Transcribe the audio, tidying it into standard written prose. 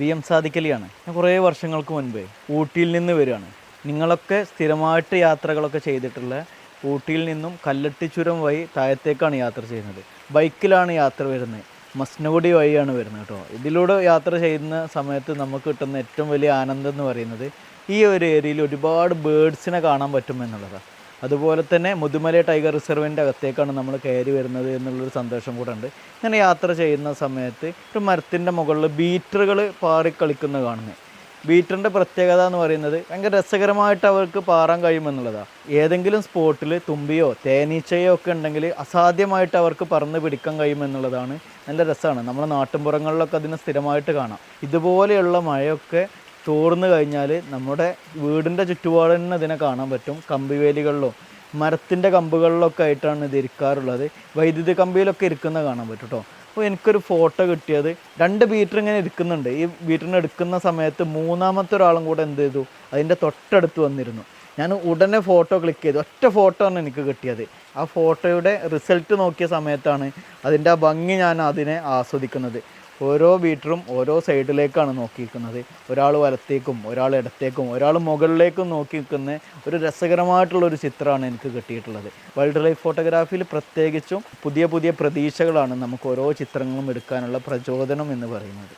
VM സാദിഖലിയാണ്. ഞാൻ കുറേ വർഷങ്ങൾക്ക് മുൻപേ ഊട്ടിയിൽ നിന്ന് വരികയാണ്. നിങ്ങളൊക്കെ സ്ഥിരമായിട്ട് യാത്രകളൊക്കെ ചെയ്തിട്ടുള്ള ഊട്ടിയിൽ നിന്നും കല്ലട്ടി ചുരം വഴി താഴത്തേക്കാണ് യാത്ര ചെയ്യുന്നത്. ബൈക്കിലാണ് യാത്ര വരുന്നത്. മസ്നഗുഡി വഴിയാണ് വരുന്നത് കേട്ടോ. ഇതിലൂടെ യാത്ര ചെയ്യുന്ന സമയത്ത് നമുക്ക് കിട്ടുന്ന ഏറ്റവും വലിയ ആനന്ദം എന്ന് പറയുന്നത് ഈ ഒരു ഏരിയയിൽ ഒരുപാട് ബേഡ്സിനെ കാണാൻ പറ്റുമെന്നുള്ളതാണ്. അതുപോലെ തന്നെ മുതുമല ടൈഗർ റിസർവിൻ്റെ അകത്തേക്കാണ് നമ്മൾ കയറി വരുന്നത് എന്നുള്ളൊരു സന്തോഷം കൂടെ ഉണ്ട്. ഇങ്ങനെ യാത്ര ചെയ്യുന്ന സമയത്ത് ഒരു മരത്തിൻ്റെ മുകളിൽ ബീറ്ററുകൾ പാറിക്കളിക്കുന്നത് കാണുന്നത്. ബീറ്ററിൻ്റെ പ്രത്യേകത എന്ന് പറയുന്നത് ഭയങ്കര രസകരമായിട്ട് അവർക്ക് പാറാൻ കഴിയുമെന്നുള്ളതാണ്. ഏതെങ്കിലും സ്പോട്ടിൽ തുമ്പിയോ തേനീച്ചയോ ഒക്കെ ഉണ്ടെങ്കിൽ അസാധ്യമായിട്ട് അവർക്ക് പറന്ന് പിടിക്കാൻ കഴിയുമെന്നുള്ളതാണ്. നല്ല രസമാണ്. നമ്മുടെ നാട്ടിൻപുറങ്ങളിലൊക്കെ അതിന് സ്ഥിരമായിട്ട് കാണാം. ഇതുപോലെയുള്ള മഴയൊക്കെ തോർന്നു കഴിഞ്ഞാൽ നമ്മുടെ വീടിൻ്റെ ചുറ്റുപാട് തന്നെ ഇതിനെ കാണാൻ പറ്റും. കമ്പിവേലികളിലോ മരത്തിൻ്റെ കമ്പുകളിലൊക്കെ ആയിട്ടാണ് ഇത് ഇരിക്കാറുള്ളത്. വൈദ്യുതി കമ്പിയിലൊക്കെ ഇരിക്കുന്നത് കാണാൻ പറ്റും കേട്ടോ. അപ്പോൾ എനിക്കൊരു ഫോട്ടോ കിട്ടിയത് 2 ബീറ്റർ ഇങ്ങനെ ഇരിക്കുന്നുണ്ട്. ഈ ബീറ്ററിന് എടുക്കുന്ന സമയത്ത് മൂന്നാമത്തെ ഒരാളും കൂടെ എന്ത് ചെയ്തു, അതിൻ്റെ തൊട്ടടുത്ത് വന്നിരുന്നു. ഞാൻ ഉടനെ ഫോട്ടോ ക്ലിക്ക് ചെയ്തു. ഒറ്റ ഫോട്ടോ ആണ് എനിക്ക് കിട്ടിയത്. ആ ഫോട്ടോയുടെ റിസൾട്ട് നോക്കിയ സമയത്താണ് അതിൻ്റെ ആ ഭംഗി ഞാൻ അതിനെ ആസ്വദിക്കുന്നത്. ഓരോ ബീറ്ററും ഓരോ സൈഡിലേക്കാണ് നോക്കിയിരിക്കുന്നത്. ഒരാൾ വലത്തേക്കും ഒരാൾ ഇടത്തേക്കും ഒരാൾ മുകളിലേക്കും നോക്കി നിൽക്കുന്ന ഒരു രസകരമായിട്ടുള്ളൊരു ചിത്രമാണ് എനിക്ക് കിട്ടിയിട്ടുള്ളത്. വൈൽഡ് ലൈഫ് ഫോട്ടോഗ്രാഫിയിൽ പ്രത്യേകിച്ചും പുതിയ പുതിയ പ്രതീക്ഷകളാണ് നമുക്ക് ഓരോ ചിത്രങ്ങളും എടുക്കാനുള്ള പ്രചോദനം എന്ന് പറയുന്നത്.